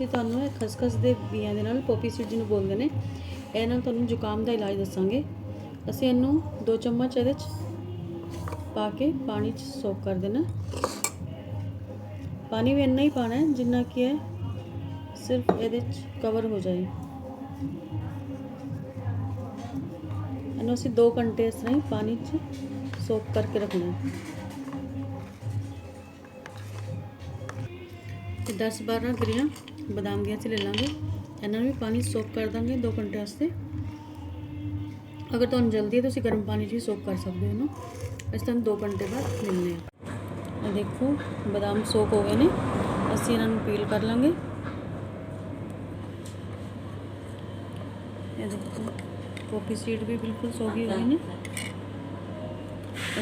ਅਸੀਂ ਤੁਹਾਨੂੰ ਇਹ ਖਸਖਸ ਦੇ ਬੀਆਂ ਦੇ ਨਾਲ, ਪੋਪੀ ਸੀਡ ਜਿਹਨੂੰ ਬੋਲਦੇ ਨੇ, ਇਹ ਨਾਲ ਤੁਹਾਨੂੰ ਜ਼ੁਕਾਮ ਦਾ ਇਲਾਜ ਦੱਸਾਂਗੇ। ਅਸੀਂ ਇਹਨੂੰ 2 ਚਮਚ ਇਹਦੇ 'ਚ ਪਾ ਕੇ ਪਾਣੀ 'ਚ ਸੋਕ ਕਰ ਦੇਣਾ। ਪਾਣੀ ਵੀ ਇੰਨਾ ਹੀ ਪਾਣਾ ਹੈ ਜਿੰਨਾ ਕਿ ਹੈ ਸਿਰਫ ਇਹਦੇ 'ਚ ਕਵਰ ਹੋ ਜਾਏ। ਇਹਨੂੰ ਅਸੀਂ 2 ਘੰਟੇ ਇਸ ਤਰ੍ਹਾਂ ਹੀ ਪਾਣੀ 'ਚ ਸੋਕ ਕਰਕੇ ਰੱਖਣਾ। ਤੇ 10-12 ਗਿਰੀਆਂ ਬਦਾਮ ਦੀਆਂ ਅਸੀਂ ਲੈ ਲਾਂਗੇ, ਇਹਨਾਂ ਨੂੰ ਵੀ ਪਾਣੀ ਸੋਕ ਕਰ ਦਾਂਗੇ 2 ਘੰਟੇ ਵਾਸਤੇ। ਅਗਰ ਤੁਹਾਨੂੰ ਜਲਦੀ ਹੈ ਤੁਸੀਂ ਗਰਮ ਪਾਣੀ 'ਚ ਵੀ ਸੋਕ ਕਰ ਸਕਦੇ ਹੋ ਇਹਨੂੰ। ਅਸੀਂ ਤੁਹਾਨੂੰ 2 ਘੰਟੇ ਬਾਅਦ ਮਿਲਨੇ ਆ। ਇਹ ਦੇਖੋ ਬਦਾਮ ਸੋਕ ਹੋ ਗਏ ਨੇ, ਅਸੀਂ ਇਹਨਾਂ ਨੂੰ ਪੀਲ ਕਰ ਲਾਂਗੇ। ਇਹ ਦੇਖੋ ਪੋਪੀ ਸੀਡ ਵੀ ਬਿਲਕੁਲ ਸੋਗੀ ਹੋਈ ਨੇ।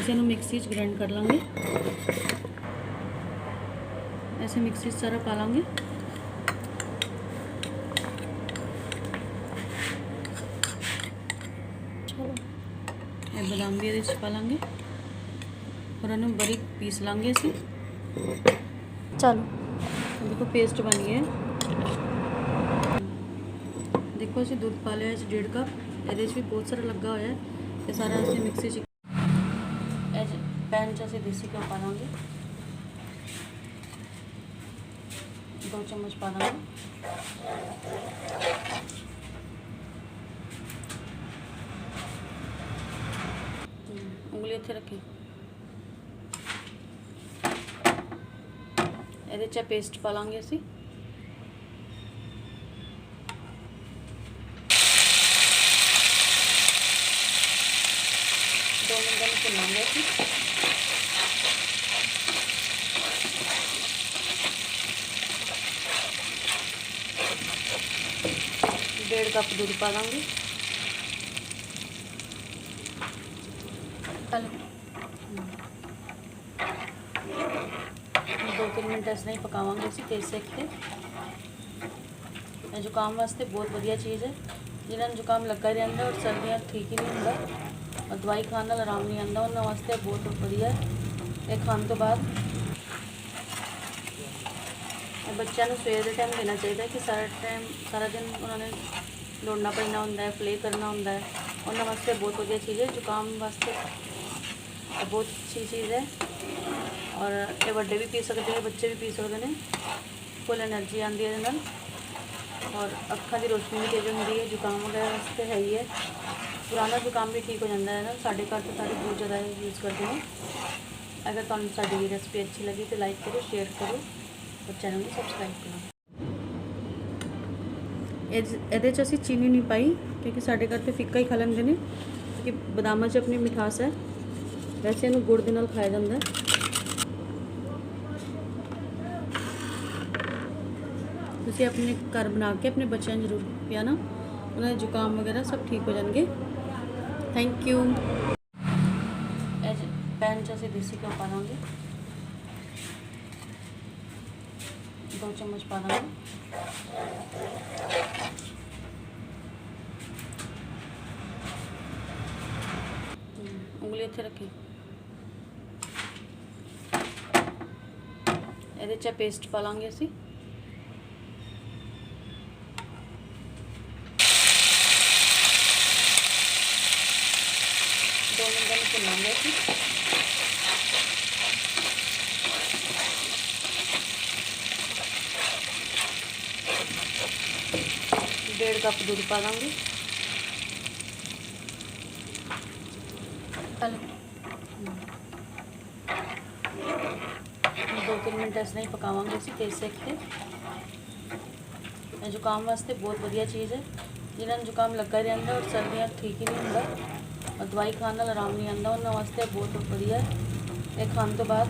ਅਸੀਂ ਇਹਨੂੰ ਮਿਕਸੀ 'ਚ ਗ੍ਰਾਈਂਡ ਕਰ ਲਾਂਗੇ। ऐसे मिक्सी सारा पा लेंगे। चलो ये बादाम भी ये पा लेंगे और इन्हें बारीक पीस लेंगे असी। चलो देखो पेस्ट बन गया। देखो असी दूध पा लिया 1.5 कप, ये भी बहुत सारा लगा हुआ है। ये सारा असी मिक्सी पैन च असी देसी घ्यो पा लेंगे, 2 चम्मच पा देंगे। उंगली इत्थे रखी। ਇਹਦੇ 'ਚ पेस्ट पा लेंगे असी। 2 मिनट भुनांगे असी। 1.5 कप दूध पा देंगे। 2-3 मिनट इस तरह ही पकावांगे असी तेज सेक ते। जुकाम वास्ते बहुत वधिया चीज़ है। जिन्होंने जुकाम लगा ही रहता और सर्दियाँ ठीक ही नहीं होंदा और दवाई खाने नाल आराम नहीं आता, उन्होंने वास्ते बहुत वधिया है। ये खाने तो बाद बच्चों को सवेर के टाइम देना चाहिए कि सारा दिन उन्होंने दौड़ना पैना होंदा है, प्ले करना होंदा है। उन्होंने वास्ते बहुत वधिया चीज़ है। जुकाम वास्ते बहुत अच्छी चीज़ है और ये बड़े भी पी सकते हैं, बच्चे भी पी सकते हैं। फुल एनर्जी आती है इहदे नाल और अखां की रोशनी भी तेज होंदी है। जुकाम वगैरह वास्ते है ही है। पुराना जुकाम भी ठीक हो जाता है ना। साढ़े घर तो सारे बहुत ज़्यादा यूज़ करते हैं। अगर तुहानूं साडी रेसिपी अच्छी लगी तो लाइक करो, शेयर करो और चैनल को सबसक्राइब करो। ਇਹਦੇ 'ਚ ਅਸੀਂ चीनी नहीं पाई क्योंकि साढ़े घर तो फिक्का ही खा लेंदे ने, क्योंकि बदामां 'ਚ अपनी मिठास है। वैसे इहनूं गुड़ दे नाल खाया जांदा है। तुसीं अपने घर बना के अपने बच्चों को जरूर पियाना, उन्होंने जुकाम वगैरह सब ठीक हो जाएंगे। Thank you. पैन च असीं देसी घ्यो पा देंगे, 2 चम्मच पा देंगे। उंगली इत्थे रखी। ਇਹਦੇ 'ਚ पेस्ट पा लेंगे असी। 2 मिनट भुनांगे असी। 1.5 कप दूध पा देंगे। 2-3 मिनट इस तरह ही पकावांगे असी तेज सेक ते। जुकाम वास्ते बहुत वधिया चीज़ है। जिन्होंने जुकाम लगा ही रहता और सर्दियाँ ठीक ही नहीं होंदा और दवाई खाने नाल आराम नहीं आता, उन्होंने वास्ते बहुत वधिया है। ये खाने तो बाद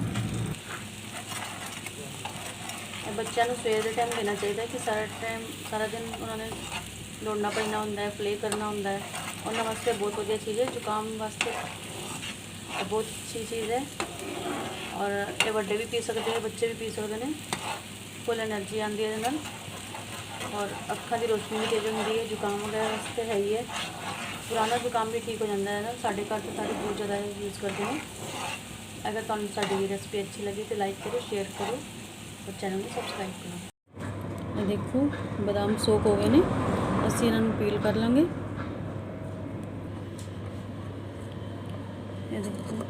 बच्चों को सवेर के टाइम देना चाहिए कि सारा दिन उन्होंने दौड़ना पैना होंदा है, प्ले करना होंदा है। उन्होंने वास्ते बहुत वधिया चीज़ है। जुकाम वास्ते बहुत अच्छी चीज़ है और ये बड़े भी पी सकते हैं, बच्चे भी पी सकते हैं। फुल एनर्जी आती है इहदे नाल और अखां की रोशनी भी तेज होंदी है। जुकाम वगैरह वास्ते है ही है। पुराना जुकाम भी ठीक हो जाता है ना। साढ़े घर तो सारे बहुत ज़्यादा यूज़ करते हैं। अगर तुहानूं साडी रेसिपी अच्छी लगी तो लाइक करो, शेयर करो और चैनल को सबसक्राइब करो। ਇਹ ਦੇਖੋ ਬਾਦਾਮ ਸੋਕ ਹੋ ਗਏ ਨੇ, ਅਸੀਂ ਇਹਨਾਂ ਨੂੰ ਪੀਲ ਕਰ ਲਾਂਗੇ। ਇਹ ਦੇਖੋ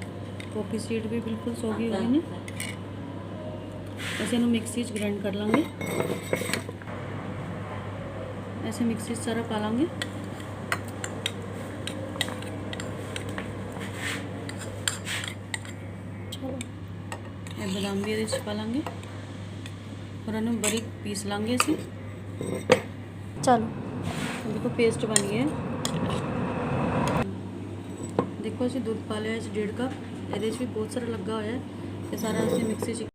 ਪੋਪੀ ਸੀਡ ਵੀ ਬਿਲਕੁਲ ਸੋਗੀ ਹੋ ਗਏ ਨੇ, ਅਸੀਂ ਇਹਨੂੰ ਮਿਕਸੀ 'ਚ ਗ੍ਰਾਈंड ਕਰ ਲਾਂਗੇ। ऐसे मिक्सी सारा पा लेंगे। चलो ये बादाम भी ये पा लेंगे और इन्हें बारीक पीस लेंगे असी। चलो देखो पेस्ट बन गया है। देखो असी दूध पा लिया 1.5 कप, ये भी बहुत सारा लगा हुआ है, ये सारा असी मिक्सी